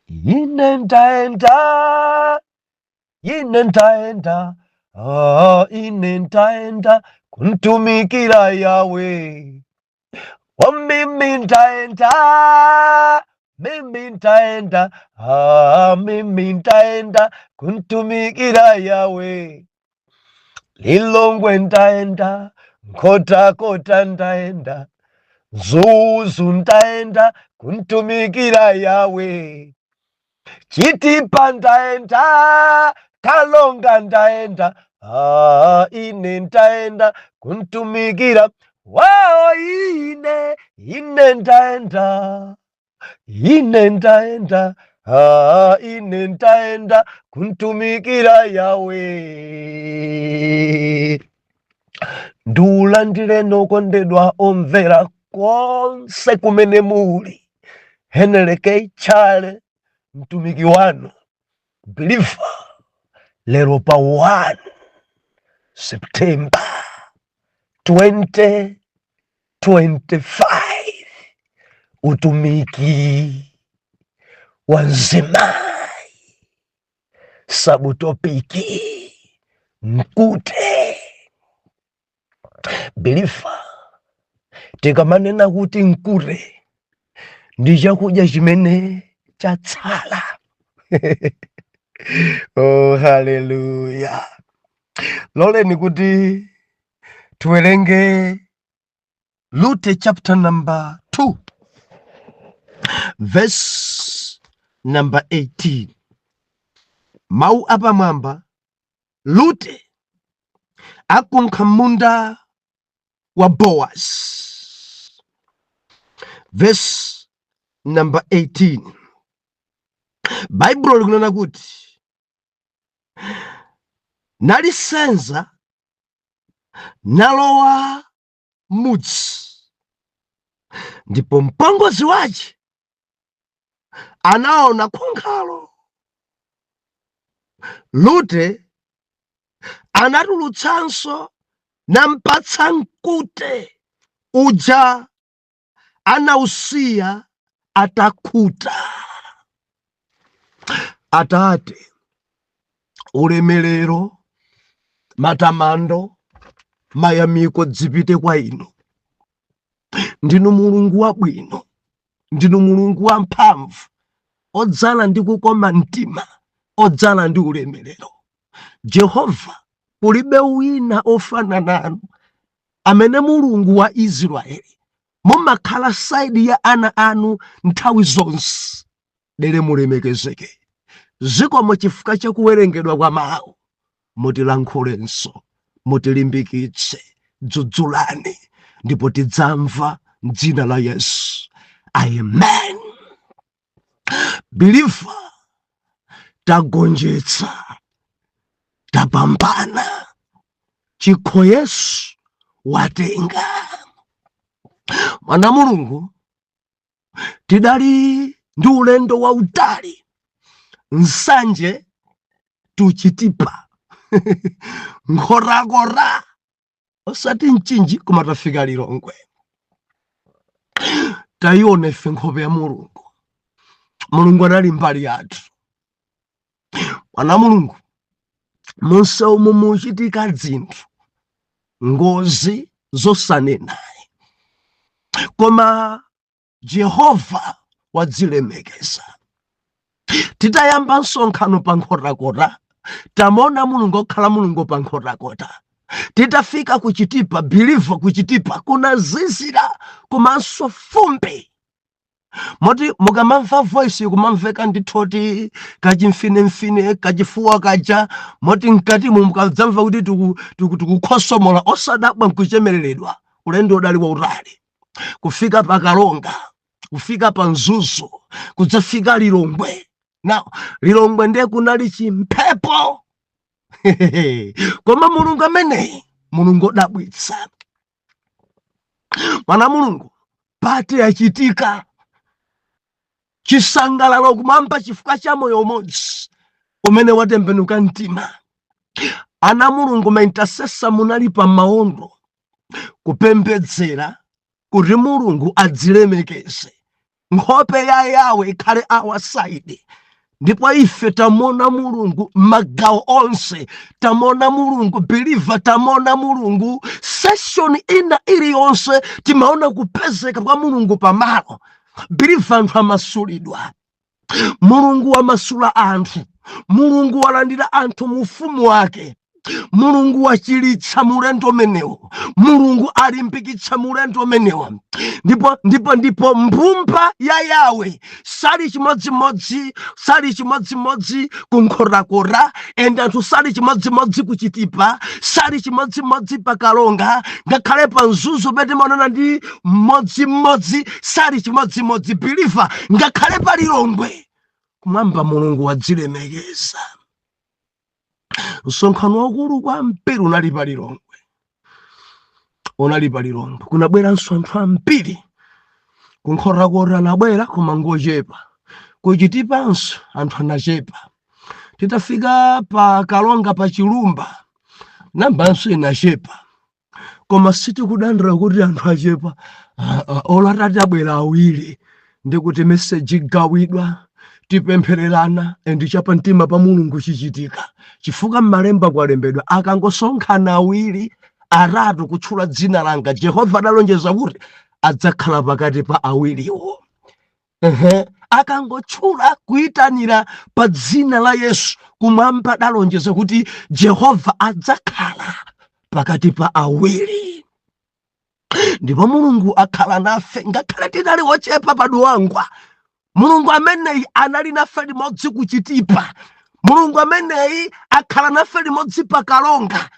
ine ndaenda ine ndaenda kuntumikira Yawe. Mimi ndaenda mimi ndaenda kuntumikira Yawe. Lilongwe ndaenda, kota ndaenda, Zuzu ndaenda kuntumikira Yawe. Chitipa ndaenda, Kalonga ndaenda, ine ndaenda kuntumikira. Wow, ine ndaenda, ine ndaenda kuntumikira Yawe. Ndulandire nokondedwa omvera konse kumene muli. Heneleke chale mtumiki wanu Believer lero pa 1 September 2025 utumiki wa Nzimai sabutopiki mkute. Believer tikamanena kuti mkute ndi chakudya chimene chatsala. Oh, hallelujah. Loleni kuti tuwerenge Luke chapter number 2 verse number 18. Mau apamwamba, Luke akunkha munda wa Boaz. Verse number 18. Bible likunena kuti nalisenza nalowa mudzi, ndipo mpongozi wace anaona khonkhalo. Luke anatulutsanso nampatsa mkute uja anausiya atakhuta. Atate, ulemerero, matamando, mayamiko dzipite kwa inu. Ndinu Mulungu wabwino, ndinu Mulungu wamphamvu, odzala ndi kukoma mtima, odzala ndi ulemerero. Jehova, kulibe wina ofana nanu, amene Mulungu wa Israeli mumakhala saidi ya ana anu nthawi zonse. Dere mulemekezeke. Zikomo chifukwa chakuwerengedwa kwa mawu, mutilankhulenso, mutilimbikitse, dzudzulani, ndipo tidzamva m'dzina la Yesu. Amen. Believer, tagonjetsa, tapambana, chikho Yesu watenga. Mwana Mulungu, tidali ndi ulendo wa utali. Nsanje tuchitipa nkhorakora osati mchinji koma tafika Lilongwe. Tayiona ife nkhope ya Mulungu. Mulungu anali mbali yathu. Mwana Mulungu, munse umu muchitika zinthu, ngozi zosanenayi, koma Jehova wadzilemekeza. Titayamba nsonkhano pa nkhorakota, tamona Mulungu okhala Mulungu pa nkhorakota. Titafika kuchitipa, Believer kuchitipa, kuna zizira kumanso fumbi. Moti mukamamva voice kumamveka ndithoti kachimfine kachifuwa kaja, moti mkati mukadzamva kuti tikukhosomola osadabwa nkuchemereredwa. Ulendo udali wa utali. Kufika pa Kalonga, kufika pa Nzuzu, kudzafika Lilongwe. Now, Lilongwe ndiye kunali chimphepo. Koma Mulungu amene, Mulungu odabwitsa. Mwana Mulungu, pati yachitika. Chisangalalo kumamba chifukwa cha moyo umodzi umene watembenuka mtima. Ana Mulungu maintasesa munali pa maondo kupembedzera kuti Mulungu adzilemekeze. nkhope ya Yawe ikhale our side. Ndipo ife tamona Mulungu magawo onse, tamona Mulungu believer, tamona Mulungu session ina iliyonse timaona kupezeka kwa Mulungu pamalo. Believer anthu amasulidwa, Mulungu wamasula anthu, Mulungu walandira anthu mu ufumu wake, Mulungu wachilitsa mulendo menewo, Mulungu alimbikitsa mulendo menewo. Ndipo mbumba ya Yawe sali chimodzimodzi kunkhorakora, ende anthu sali chimodzimodzi kuchitipa, sali chimodzimodzi pakalonga, ngakhale pa nzuzu pete maonana ndi mmodzimodzi sali chimodzimodzi. Believer ngakhale pa lilongwe kumwamba Mulungu wadzilemekeza. Msonkhano wakulu kwambiri unali pa Lilongwe, kunabweranso anthu ambiri, kunkhorakora anabwera koma ngochepa, kuchitipanso anthu anachepa. Titafika pa Kalonga pa Chilumba nambanso inachepa, koma sitikudandira kuti anthu achepa. Olatati abwera awiri ndikuti message igawidwa, tipemphererana ndichapa mtima pa Mulungu chichitika. Chifukwa m'malemba kwalembedwa akangosonkhana awiri aratu kutchula dzina langa, Jehova adalonjeza kuti adzakhala pakati pa awiriwo. Akangotchula kuyitanira pa dzina la Yesu, kumwamba adalonjeza kuti Jehova adzakhala pakati pa awiri. Ndipo Mulungu akhala nafe ngakhale tinali ochepa paduwangwa. Mulungu ameneyi anali nafe limodzi kuchitipa, Mulungu ameneyi akhala nafe limodzi pa Kalonga.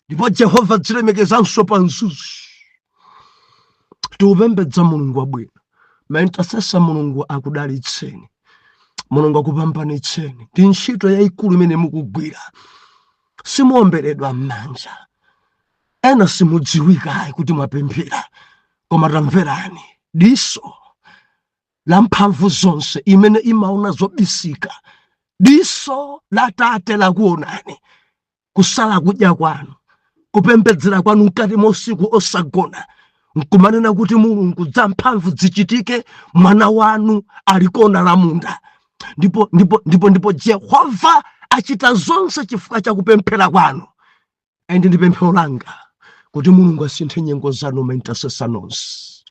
Ndipo Jehova dzilemekezanso pa nzuzu. Tiupembedza Mulungu wabwino. Maintasesa Mulungu akudalitseni, Mulungu akupambanitseni. Ndi ntchito yayikulu imene mukugwira, simuomberedwa m'manja, ena simudziwikayi kuti mwapemphera, koma tamverani diso la mphamvu zonse imene imaona zobisika, diso la Tate lakuonani, kusala kudya kwanu, kupembedzera kwanu mkati mosiku osagona, nkumanena kuti Mulungu za mphamvu zichitike, mwana wanu alikona la munda. Ndipo Jehova achita zonse chifukwa cha kupemphera kwanu. Ende ndi pemphero langa kuti Mulungu asinthe nyengo zanu maintasesa nonse.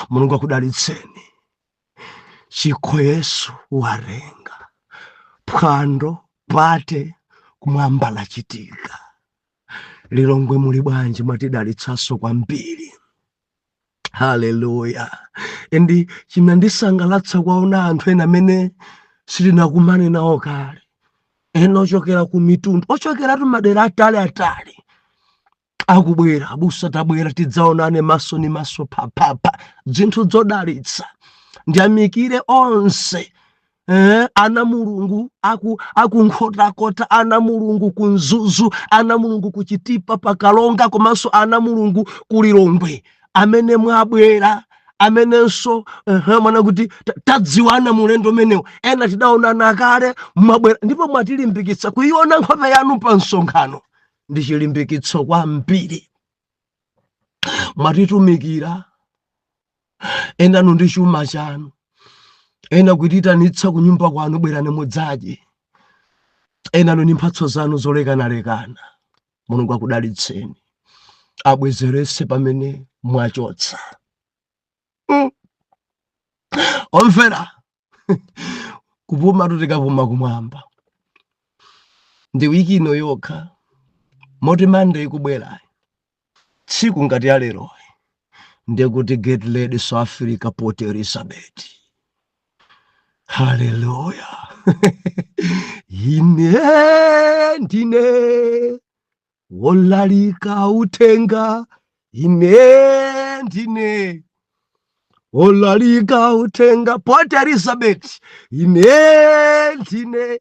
Mulungu akudalitseni. Chikho Yesu warenga, phwando pate kumwamba lachitika. Lilongwe muli bwanji, mwatidalitsanso kwambiri. Haleluya. Endi chimnandisangalatsa kwaona anthu ena amene sitinakumane nawo kale, ena ochokera ku mitundu, ochokera tu madera atali akubwera. Abusa tabwera tidzaonane maso ni maso papapa, zinthu zodalitsa. Ndiyamikire onse ana Mulungu akunkhotakota, ana Mulungu kunzuzu, ana Mulungu kuchitipa pa Kalonga, komanso ana Mulungu kulilongwe amene mwabwera, amenenso mwana kuti tadziwana mulendo menewo. Ena tidaonana kale mwabwera, ndipo mwatilimbikitsa. Kuiona nkhope yanu pa msonkhano ndi chilimbikitso kwambiri. Mwatitumikira, ena ndi chuma chanu, ena kuititanitsa ku nyumba kwanu bwerani mudzaje, ena ndi mphatso zanu zolekanalekana. Mulungu akudalitseni, abwezerese pamene mwachotsa. Omvera, kupuma tutikapuma kumwamba. Ndi wiki ino yokha, moti Monday ikubwera, tsiku ngati ya lero, ndikuti Get Ready South Africa Port Elizabeth. Hallelujah. Ine ndine wolalika utenga, ine ndine wolalika utenga Port Elizabeth, ine ndine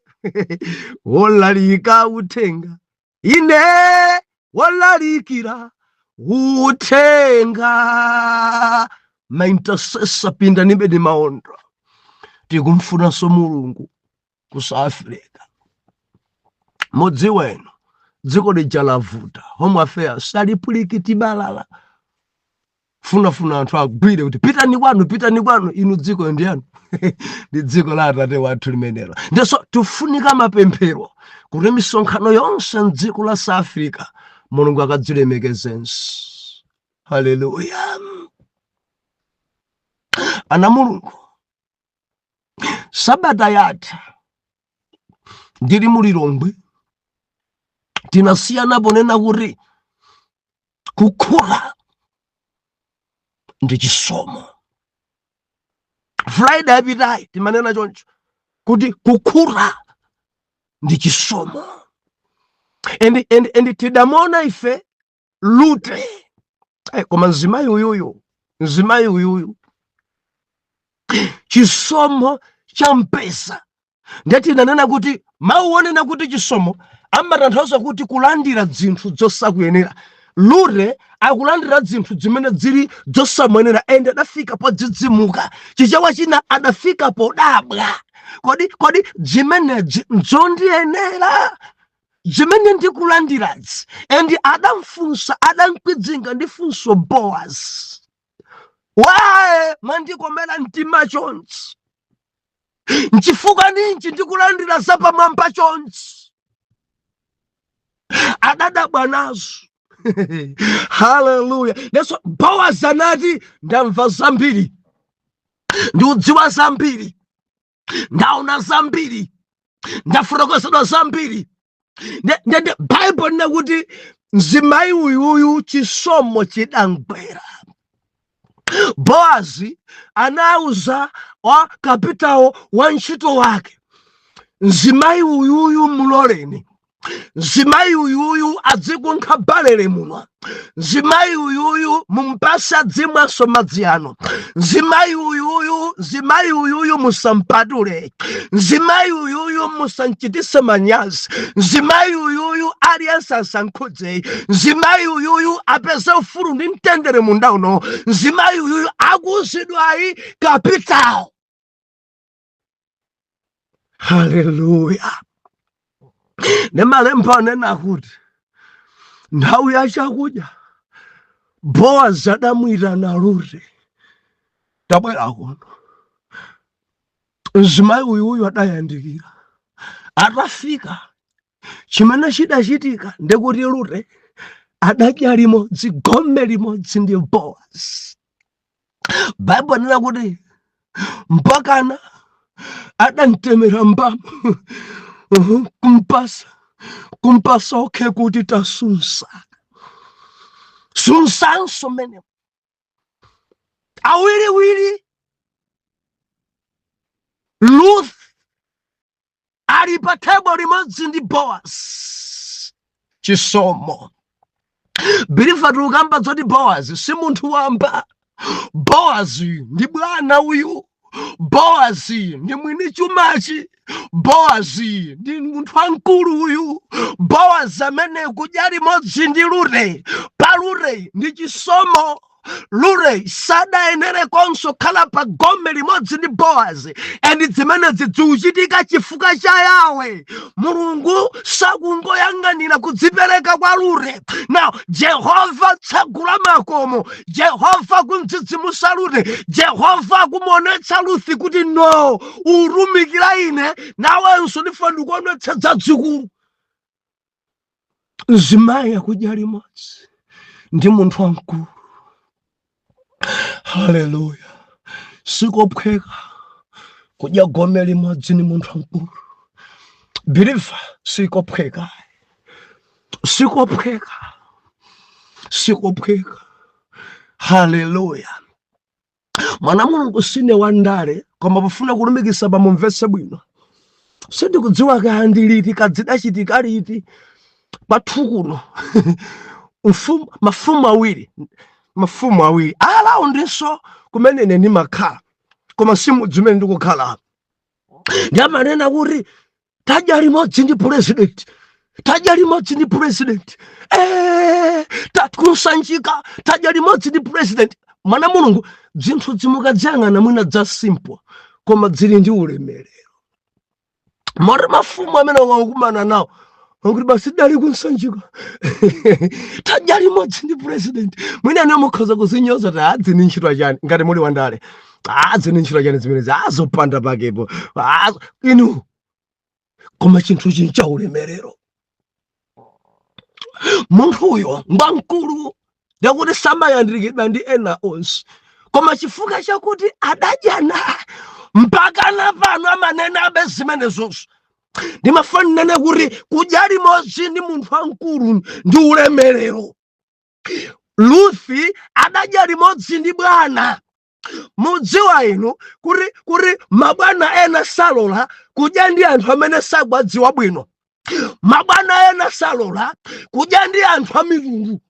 wolalika utenga, ine wolalikira utenga. Maintasesa pinda nibe ni maondo, tikumfuna so Mulungu ku South Africa. Modzi wenu dziko lijalavuta, Home Affairs salipulikiti balala, funa anthu agwire kuti pitani kwanu inu dziko ndiyanu ndi dziko la Atate wathu limenelo. Ndiso tufunika mapemphero kuti misonkhano yonse mdziko la South Africa Mulungu akadzilemekezenso. Haleluya. Ana Mulungu, Sabata yatha ndili mulilongwe tinasiyana ponena kuti kukula ndi chisomo. Friday yapitayi timanena choncho kuti kukula ndi chisomo. And tidamona ife Lute koma mzimayi uyuyu chisomo cha mpesa. Ndati nanena kuti mauonena kuti chisomo amatanthauza kuti kulandira zinthu zosakuyenera. Lute akulandira zinthu zimene zili zosamuyenera ende adafika podzidzimuka. Chichewa china adafika podabwa. Kodi zimenezi nzondiyenera? Zimene ndikulandirazi. Endi adamfunsa adamkwidzinga ndifunso Boaz. Wae mandikomera mtima chonchi. Nchifuka ninchi ndikulandira zapamwamba chonchi. Adadabwa nazo. Hallelujah. Neso Boaz anati ndamva zambiri. Ndiudziwa zambiri. Ndaona zambiri. Ndafotokozedwa zambiri. The Bible nakuti mzimayi uyuyu chisomo chidamgwera. Boazi anauza wa kapitawo wa ntchito wake, mzimayi uyuyu muloleni, mzimayi uyuyu adzikunkha balere muno, mzimayi uyuyu mumpasa dzimwaso madzi ano, mzimayi uyuyu musampatule, mzimayi uyuyu musanchitise manyazi, mzimayi uyuyu aliyense asankhudze, mzimayi uyuyu apeze ufulu ndi mtendere munda uno, mzimayi uyuyu akuuzidwayi kapitawo. Hallelujah. Nemalemba anena kuti nthawi ya chakudya Boaz adamuyitana Rute, tabwera kuno. Mzimayi uyuyu adayandikira. Atafika chimene chidachitika ndekuti Rute adadya limodzi, gome limodzi ndi Boaz. Bible anena kuti mpakana adamtemera mbamu kumpasa okhe kuti tasunsa. Sunsanso mene. Awiriwiri Ruth ali pa table limodzi ndi Boaz. Chisomo. Bilifa tukamba zoti Boaz si munthu wamba. Boaz ndi bwana uyu. Boaz ndi mwini chumachi. Boaz ndi munthu wankulu uyu. Boaz amene kudya limodzi ndi Rute. Pa Rute ndi chisomo. Rute sadayenere konso khala pa gome limodzi ndi Boaz. Endi zimene zidziuchitika chifukwa cha Yawe. Mulungu sakungoyang'anira kudzipereka kwa Rute. Now Jehova tsagula makomo, Jehova kumdzidzimusa Rute, Jehova kumuonetsa Ruthi kuti no urumikira ine nawenso ndifa ndikuonetsa dzadzikulu. Mzimayi akudya limodzi ndi munthu wankulu. Hallelujah. Sikophweka kudya gome limodzi ndi munthu wankulu. Bilifa sikophweka. Sikophweka. Hallelujah. Mwana Mulungu sine wandale koma pofuna kulumikisa pamumvetse bwino. Sindikudziwa kandiliti kadzidachitika liti pathu kuno. Mafumu awiri alawo ndiso kumene ndi makhala koma simu dzimene ndikukhala. Ndiamanena kuti tadya limodzi ndi president. Takusanjika tadya limodzi ndi president. Mwana Mulungu zinthu zimukadzangana mwina za simple koma zili ndi ulemerero. Mori mafumu amene wakumana nawo nguri basi dali kunsanjika tajali modzi ndi president mwina ne mukhoza kuzinyoza ta adzi ni ntchito chani ngati muli wandale adzi ni ntchito chani zimenezi azopanda pakepo inu koma chinthu chinchi cha ulemerero munthu uyo ngwankulu ndakuti samayandikidwa ndi ena onse koma chifukwa chakuti adajana mpaka na pano amanena abe zimenezonso ndimafuna nene kuti kudya limodzi ndi munthu wankulu ndi ulemerero. Luthi adadya limodzi ndi bwana. Mudziwa inu kuti mabwana ena salola kudya ndi anthu amene sagwadziwa bwino. Mabwana ena salola kudya ndi anthu amitundu.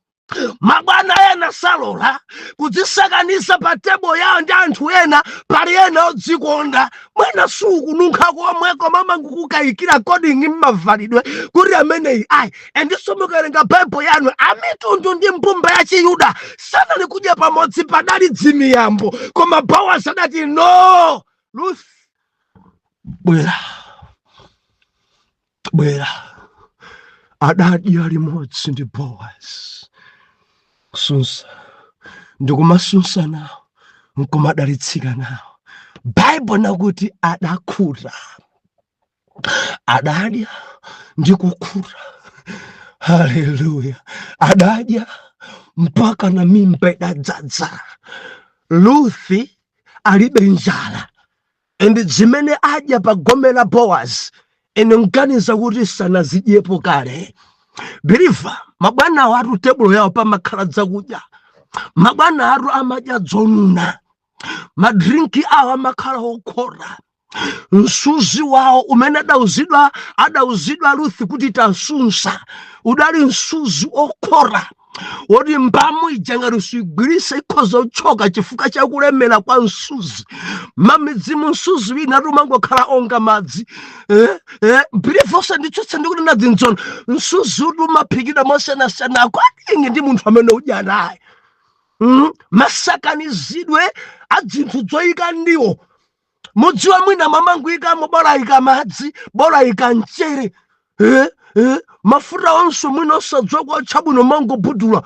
Mabwana ena salola kudzisakanisa pa tebo yawo ndi anthu ena pali ena odzikonda. Mwina sukununkha komweko mama nkukayikira kodingi mmavalidwe kuti ameneyi ayi endiso mukawerenga Bible yanu amitundu ndi mbumba ya Chiyuda sanali kudya pamodzi padali dzimiyambo koma Bowazi adati no Ruth bwera adadya limodzi ndi Bowazi sunsa ndikumasunsa nawo nkumadalitsika nawo. Bible nakuti adakula adadya ndi kukula. Haleluya. Adadya mpaka na mimba idadzadza. Luthi alibe njala endi zimene adya pa gome la Bowazi ene nganiza kuti sanazidyepo kale. Believer, mabwana watu tebulo yawo pamakhala dzakudya. Mabwana atu amadya dzonuna. Madrinki awo amakhala okhora. Msuzi wawo umene adauzidwa Luthi kuti tasunsa udali msuzi okhora woti mbamu ija ngati suyigwiritsa ikhoza kuchoka chifukwa cha kulemera kwa msuzi. Mamidzimu msuzi wina umangokhala onga madzi. Birifosa ndichotsa ndikuti nadzinzono msuzi umaphikidwa mosiyanasiyana kwadingi ndi munthu amene udya naye. Masakanizidwe a zinthu zoyika ndiwo. Mudziwa mwina mamanguyikamo bora ika madzi bora ika mchere mafuta onso mwina osadzwa kwa chabwino mangobudula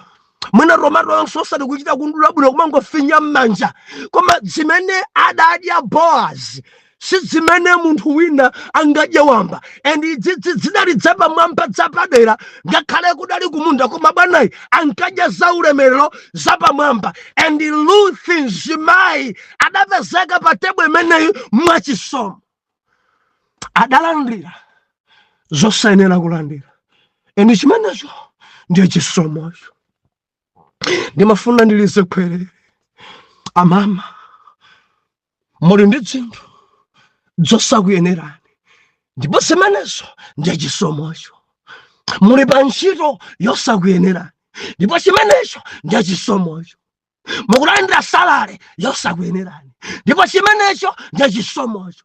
mwina tomato onso osati kuchita kundula bwino kumangofinya m'manja. Koma zimene adadya Bowazi si zimene munthu wina angadya wamba. Endi zidali zapamwamba zapadera ngakhale kudali kumunda koma bwanayi ankadya zaulemerero zapamwamba. Endi Luthi mzimayi adapezeka pa tebo imeneyi mwachisomo. Adalandira zosayenera kulandira. Endi chimenecho ndiye chisomocho. Ndimafuna ndilize kwere amama muli ndi zinthu zosakuyenerani ndipo zimenezo ndiye chisomocho. Muli pa ntchito yosakuyenerani ndipo chimenecho ndiye chisomocho. Mukulandira salale yosakuyenerani ndipo chimenecho ndiye chisomocho.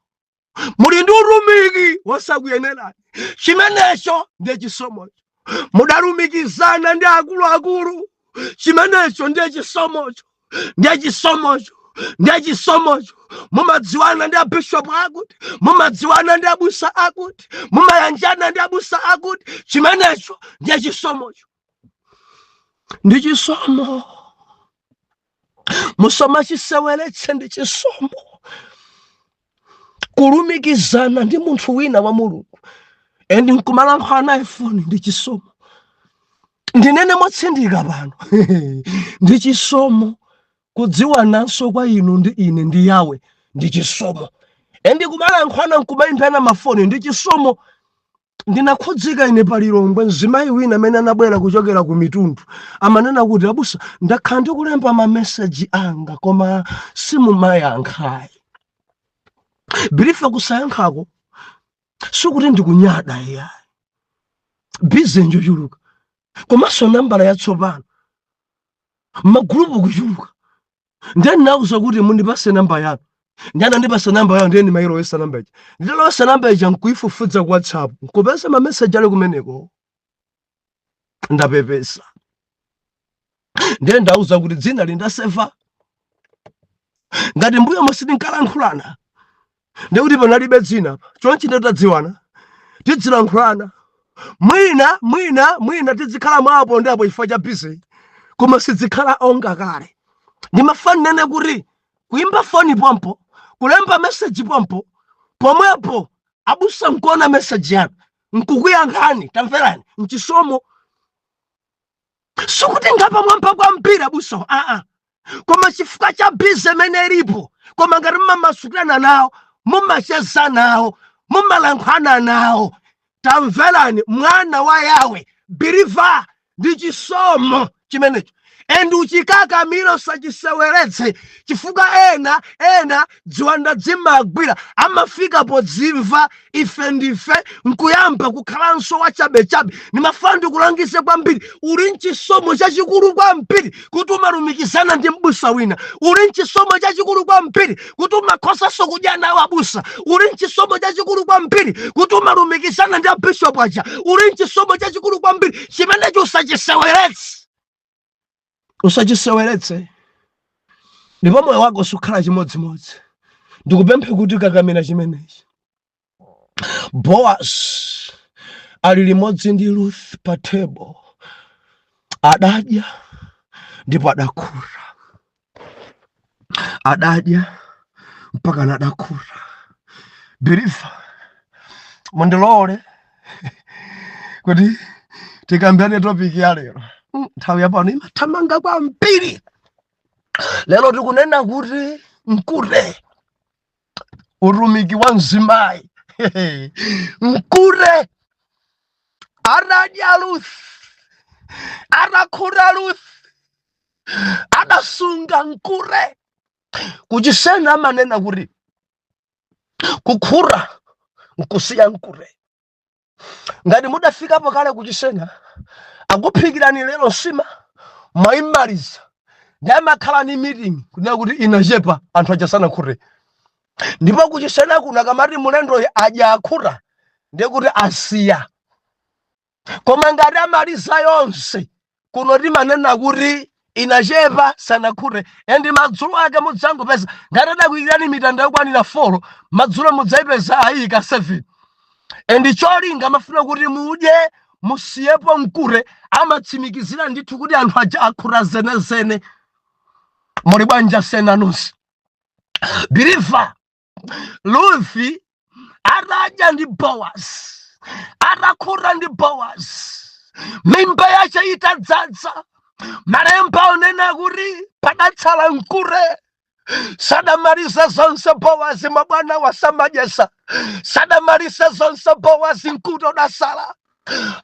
Muli ndi utumiki wosakuyenerani chimenecho ndiye chisomocho. Mudalumikizana ndi akuluakulu chimenecho ndiye chisomocho. Ndiye chisomocho. Ndiye chisomocho. Mumadziwana ndi abishopu akuti, mumadziwana ndi abusa akuti, mumayanjana ndi abusa akuti, chimenecho ndiye chisomocho. Ndi chisomo. Musoma chiseweletse ndi chisomo. Kulumikizana ndi munthu wina wa Mulungu endi nkumalankhula naye foni ndi chisomo. Ndinene motsindika pano ndi chisomo. Kudziwananso kwa inu ndi ine ndi yawe ndi chisomo. Endi kumalankhula nkumayimbana mafoni ndi chisomo. Ndinakhudzika ine palilongwe mzimayi wina amene anabwera kuchokera ku mitundu amanena kuti abusa ndakhala ndikulemba mameseji anga koma simumayankhayi. Bilifa kusayankhako sikuti ndikunyada yayi. Bize njochuluka komanso nambala yatsopano magulupu kuchuluka. Ndeni nauza kuti mundipase namba yanu. Ndiyana ndipase namba yanu ndiyeni mayilowesa namba ija. Ndilowesa namba ija nkuifufudza ku WhatsApp. Nkupeza mameseji ali kumeneko. Ndapepesa. Ndiyeni ndauza kuti dzina lindasefa. Ngati mbuyo mositi nkalankhulana. Ndikuti panalibe dzina. Chonchi ndatadziwana. Tidzilankhulana. mwina tizikhala mwapo ndapo chifukwa cha busy koma sizikhala onga kale. Ndimafani nene kuti kuimba foni pompo, kulemba message pompo, pomwepo abusa nkuona message yanu nkukuyankhani, tamverani mchisomo. Sukuti ngapa mwampa kwa mpira buso, koma chifukwa cha busy mene ilipo, koma ngati mmamasukirana nawo, mumacheza nawo, mumalankhwana nawo, tamverani mwana wa Yawe, believer ndi chisomo chimenecho. Endu uchikaka milo sachiseweretse chifukwa ena dziwanda dzimagwira amafika podzimva ife ndife nkuyamba kukhalanso wa chabe. Nimafandi kulangise kwambiri uli nchisomo chachikulu kwambiri kuti umalumikizana ndi mbusa wina. Uli nchisomo chachikulu kwambiri kuti umakhosaso kudya nawo abusa. Uli nchisomo chachikulu kwambiri kuti umalumikizana ndi bishop aja. Uli nchisomo chachikulu kwambiri chimenecho usachiseweretse. Usachiseweretse ndipo moyo wako sukhala chimodzimodzi. Ndikupemphe kuti kakamira chimenechi. Boaz ali limodzi ndi Ruth pa table, adadya ndipo adakula, adadya mpaka nadakula. Believer, mondilole kuti tikambirane topic ya lero. Nthawi yapano imathamanga kwambiri. Lero tikunena kuti mkure, utumiki wa mzimayi. Mkure adadya Ruth, adakula Ruth, adasunga mkure. Kuchisena amanena kuti kukhura nkusiya mkure. Ngati mudafika pakale kuchisena akuphikirani lero sima mwaimaliza ndamakhala ni meeting kunena kuti inachepa anthu achasana khure. Ndipo kuchisena kuna kamati mulendo aja akhura ndiye kuti asiya. Koma ngati amaliza yonse kuno timanena kuti inachepa sana khure. Endi madzulo ake mudzangopeza ngati adakuyikirani mitanda yokwanira 4 madzulo mudzayipeza ayika 7. Endi cholinga amafuna kuti mudye musiyepo mkure, amatsimikizira ndithu kuti anthu aja akhura zenezene. Muli bwanja senanusi. Believer, Ruth adadya ndi Boaz, adakhura ndi Boaz, mimba yace itadzadza. Malemba onena kuti padatsala mkure. Sadamaliza zonse Boaz mabwana wasamadyesa. Sadamaliza zonse Boaz nkuto dasala.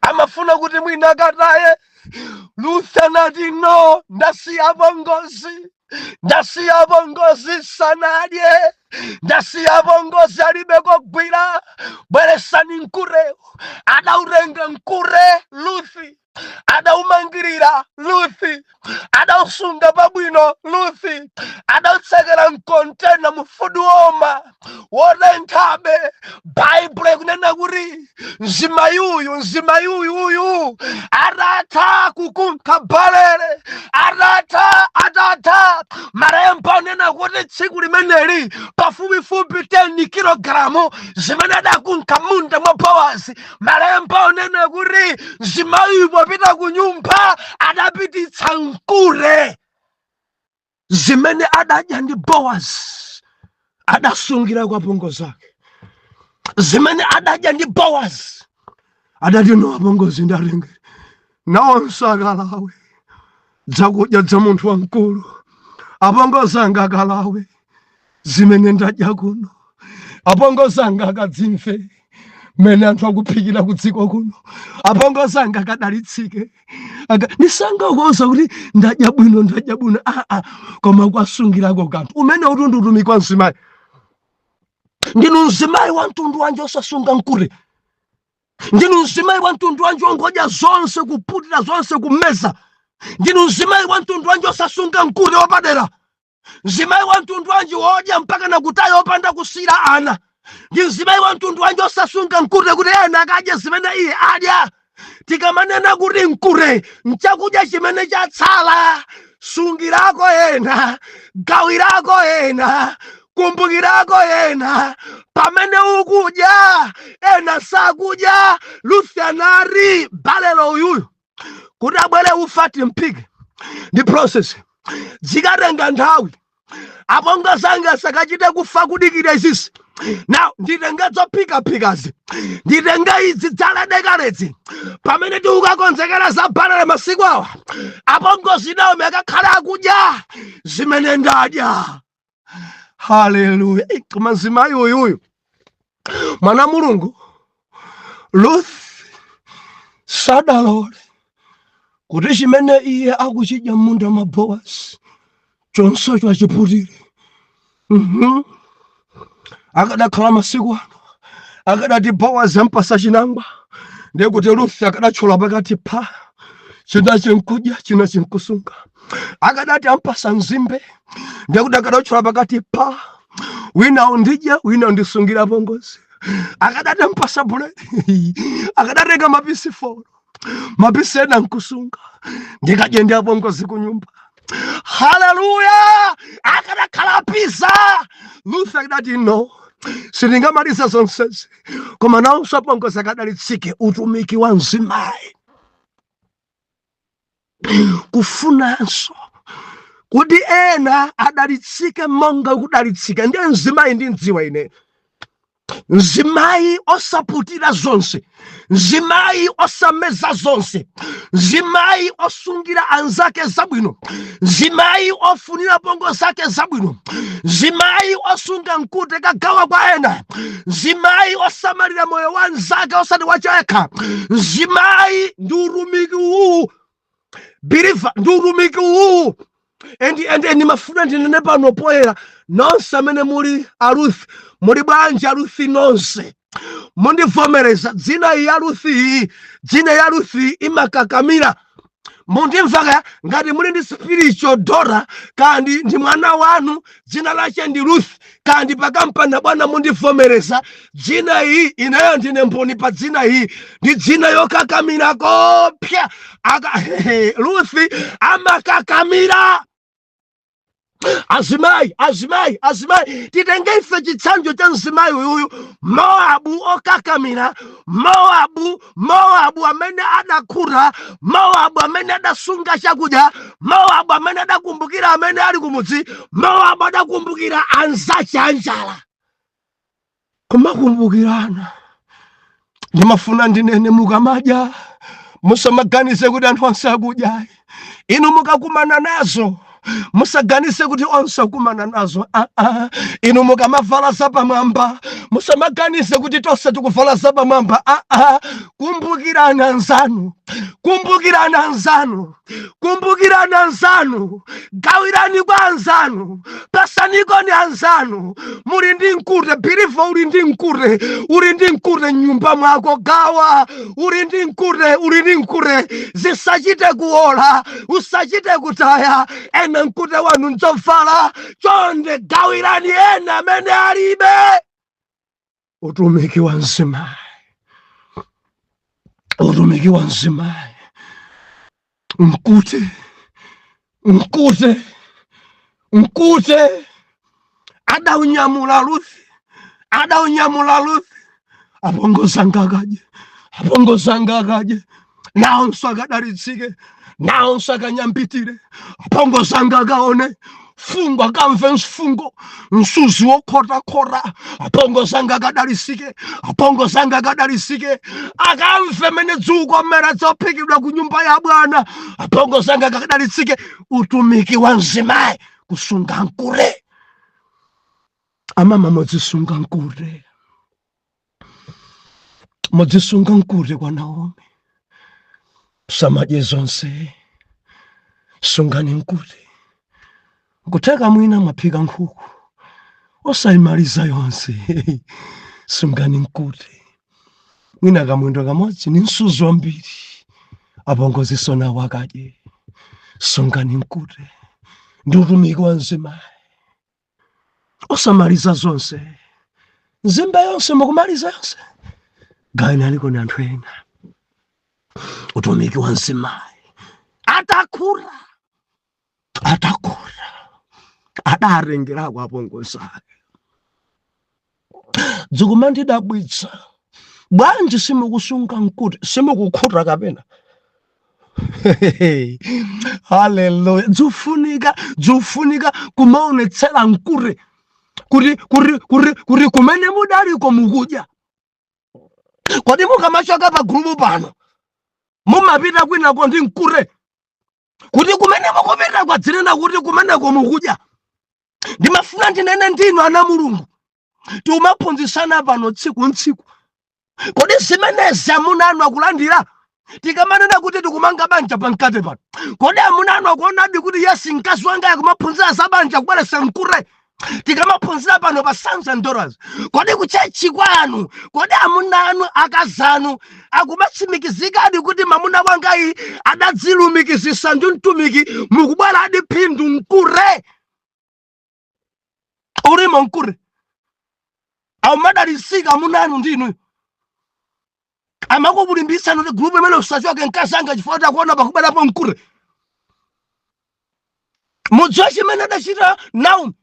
Amafuna kuti mwina kataye. Ruth anati no, ndasiya bongozi sanadye. Ndasiya bongozi alibe kogwira. Bweresani mkure. Adaurenga mkure Ruth. Adaumangirira Ruth. Adausunga pabwino Ruth. Adautsekera mkontena mufudu oma wode nkhabe. Bible kunena kuti nzimayuyu uyu adatha kukunkha balere. Adatha malemba onena kuti tsiku limeneli pafupifupi 10 kilogramo zimene adakunkha munda mwa Boaz. Malemba onena kuti nzimayuyu popita kunyumba adapititsa mkure zimene adadya ndi Boaz. Adasungira kwa bongo zake zimene adadya ndi Boaz. Adati no bongozi ndarenga nawonso akalawe dzakudya dza munthu wamkulu. Abongozi anga akalawe zimene ndadya kuno. Abongozi anga akadzimfe mene anthu akuphikira ku dziko kuno. Abongozi anga akadalitsike. Nisanga ukoza kuti ndadya bwino. Koma kwasungirako kanthu umene utundu utumiki wa mzimayi. Ndinu mzimayi wa mtundu wanje osasunga mkure. Ndinu mzimayi wa mtundu wanje ongodya zonse kuputira zonse kumeza. Ndinu mzimayi wa mtundu wanje osasunga mkure wapadera. Mzimayi wa mtundu wanje wodya mpaka nakutaya opanda kusira ana. Ndi mzimayi wa mtundu wanje osasunga mkure kuti ena akadya zimene iye adya. Tikamanena kuti mkure nchakudya chimene chatsala. Sungirako ena, gawirako ena, kumbukirako ena pamene ukudya ena sakudya. Ruth anari balelo uyuyu kuti abwere ufa timpike ndi process zikatenga nthawi. Apongozi anga sakachite kufa kudikira izisi. Now nditenga zophikaphikazi, nditenga izi dzaladekalezi pamene tiukakonzekera za balele masiku awa. Apongozi nawo akakhala akudya zimene ndadya. Haleluya. Koma mzimayi uyuyu mwana Mulungu Ruth sadalole kuti chimene iye akuchidya munda mwa Bowazi chonsecho achiputire. Akadakhala masiku ano akadati Bowazi ampasa chinangwa, ndiye kuti Ruth akadachola pakati pa china chinkudya china chinkusunga. Akadati ampasa nzimbe, ndiye kuti akadachola pakati pa wina undidya wina undisungira apongozi. Akadati ampasa buledi, akadatenga mapisi 4 mapisi ena nkusunga ndikadye ndi apongozi kunyumba. Haleluya. Akadakhala pizza, Ruth akadati no, sindingamaliza zonsezi. Koma nawonso apongozi akadalitsike utumiki wa mzimayi kufunanso kuti ena adalitsike monga kudalitsika. Ndiye mzimayi ndi mdziwa ine, mzimayi osaputira zonse, mzimayi osameza zonse, mzimayi osungira anzake zabwino, mzimayi ofunira pongo zake zabwino, mzimayi osunga nkute kagawa kwa ena, mzimayi osamalira moyo wa nzake osati wacheka. Mzimayi ndi urumiki uwu, believe ndi urumiki uwu. Endi mafuna ndinene pano poyera nonse amene muli Ruth, muli bwanji Ruth nonse mundivomereza dzina ya Ruth iyi, dzina ya Ruth imakakamira. Mundimvaka ngati muli ndi spiritual daughter kandi ndi mwana wanu dzina lake ndi Ruth kandi pakampanda bwana mundivomereza. Dzina iyi inayo ndine mboni pa dzina iyi ndi dzina yokakamira kopya. Ruth amakakamira. Azimayi titenge ife chitsanzo cha mzimayi uyu Mowabu okakamira, Mowabu amene adakura, Mowabu amene adasunga chakudya, Mowabu amene adakumbukira amene ali kumudzi, Mowabu adakumbukira anzake anjala. Kumakumbukirana ndimafuna ndinene mukamadya musamaganize kuti anthu onse akudya. Inu mukakumana nazo musaganise kuti onse akumana nazo. Inu mukamavala zapamwamba musamaganise kuti tonse tikuvala zapamwamba. Kumbukirana anzanu, kumbukirana anzanu, kumbukirana anzanu, gawirani kwa anzanu, pasaniko ni anzanu. Muli ndi nkute, believe uli ndi nkute nyumba mwako, gawa uli ndi nkute, zisachite kuola, usachite kutaya. Ena nkute wanu nzovala, chonde gawirani ena amene alibe. Utumiki wa mzimayi, utumiki wa mzimayi. Nkute adaunyamula Ruth, apongozi akaje, nawonso akadalitsike, nawonso akanyambitire, apongozi akaone fungo, akamve mfungo, msuzi wokhota, apongozi akadalitsike, akamve mene dzuko mera zophikidwa ku nyumba ya Bwana, apongozi akadalitsike. Utumiki wa mzimayi kusunga nkure. Amama modzisunga nkure kwa Naomi, samadye zonse, sungani nkure. Kuteka mwina maphika nkhuku osayimaliza yonse, sungani nkure. Mwina kamwendo kamodzi ni msuzi wambiri, apongozi sona wakadye, sungani nkure. Ndi utumiki wa mzimayi osamaliza zonse, nzimbe yonse mukumaliza yonse, gawirani aliko ni anthu ena. Utumiki wa mzimayi atakura adarengera kwa apongozi ake. dzikumandidabwitsa bwanji simukusunga nkute simukukhuta kapena. Haleluya. Dzufunika kumaonetsera nkure kuri kumene mudaliko mukudya. Kodi mukamachoka pa grupu pano mumapita kwinako ndi nkure kuti kumene mukupita kwadzinena kuti kumeneko mukudya. Ndimafuna ndinene ndinu ana Mulungu timaphunzitsana pano tsiku ntsiku. Kodi zimenezi amuna anu akulandira tikamanena kuti tikumanga banja pankate pano? Kodi amuna anu akuonadi kuti yesi mkazi wanga akumaphunzira za banja kubweretsa nkure tikamaphunzira pano pa sons and daughters? Kodi kuchechi kwanu kodi amuna anu akazanu akumatsimikizikadi kuti mamuna wangayi adadzilumikizisa ndi mtumiki mukubwera adi phindu nkure? Urimo nkure aumadalisika amuna anu ndinu amakubulimbisa ndi grupu imene usachoke nkazanga chifukwa kuona pakubwerapo nkure. Mudziwa chimene adachita Naomi?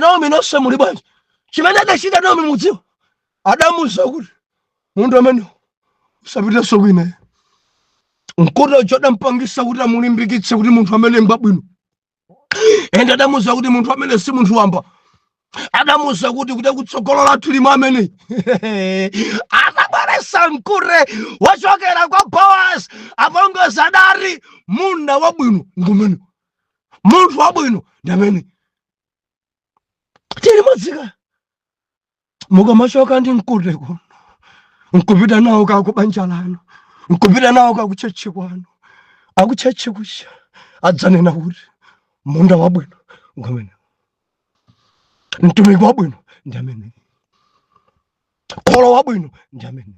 Naomi nonse muli bwanji? Chimene adachita Naomi mudziwa? Adamuwuza kuti munthu amene usapitenso kwina. Nkure ucho adampangisa kuti amulimbikitse kuti munthu amene ngwabwino. Ende adamuwuza kuti munthu amene si munthu wamba. Adamuwuza kuti kutsogolola tulimo amene akabweretsa nkure wachokera kwa Boaz apongoza dari munda wabwino ngumene. Munthu wabwino ndi amene tili modzika mukamachoka ndi nkure kuno nkupita nawo ka kubanja lanu nkupita nawo ka kuchechi kwanu akuchechi kusha adzanena kuti munda wabwino ngumene. Mtumiki wabwino ndi amene. Kholo wabwino ndi amene.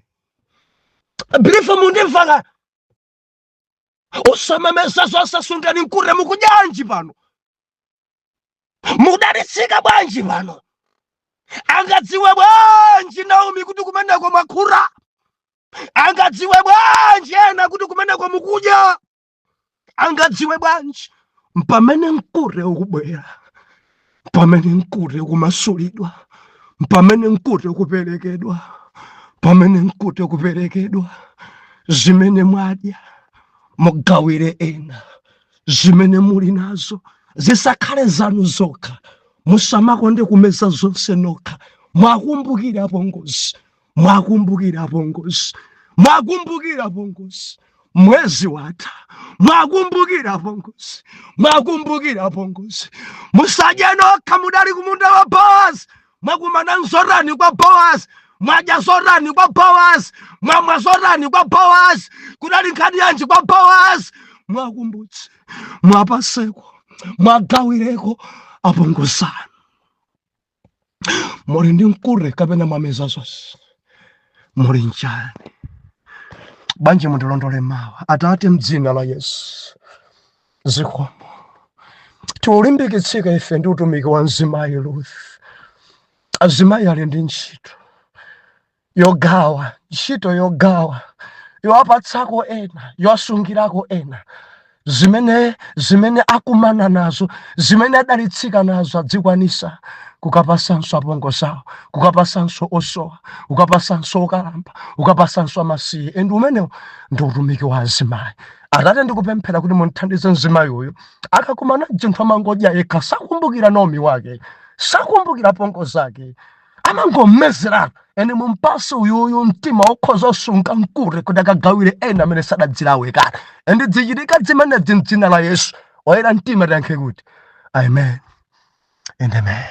Bilifa mundimvaka usamamesa zosasungani nkure mukudyanji pano mukudalitsika bwanji pano. Angadziwe bwanji Naomi kuti kumeneko makhura? Angadziwe bwanji ena kuti kumeneko mukudya? Angadziwe bwanji mpamene nkure ukubwera, pamene nkute kumasulidwa, pamene nkute kuperekedwa, pamene nkute kuperekedwa, zimene mwadya mugawire ena, zimene muli nazo zisakhale zanu zokha, musamakonde kumeza zonse nokha. Mwakumbukira apongozi, mwakumbukira apongozi, mwakumbukira apongozi. Mwezi watha mwakumbukira apongozi, mwakumbukira apongozi. Musadye nokha mudali kumunda wa Boaz, mwakumana nzorani kwa Boaz, mwadya zorani kwa Boaz, mwamwa zorani kwa Boaz, kudali nkhani yanji kwa Boaz. Mwakumbutse, mwapaseko, mwagawireko apongozani. Muli ndi nkure kapena mwameza zonse? Muli njani? Banje mundilondole mawa. Atate m'dzina la Yesu zikomo tiulimbikitsike ife ndi utumiki wa mzimayi Ruth. Azimayi ali ndi ntchito yogawa, ntchito yogawa yowapatsako ena, yowasungirako ena zimene akumana nazo, zimene adalitsika nazo adzikwanisa kukapasanso apongozawo, kukapasanso osowa, kukapasanso okalamba, kukapasanso amasiye. Endi umenewo ndi utumiki wa azimayi. Atate ndikupemphera kuti mundithandize mzimayi uyu akakumana zinthu amangodya yekha, sakumbukira Naomi wake, sakumbukira apongozi ake, amangomezerana. Ene mumpase uyuyu mtima okhoza osunga nkure kuti akagawire ena amene sadadzilawo kale. Endi dzichitika zimene m'dzina la Yesu oyera mtima tiyankhe kuti amen and amen.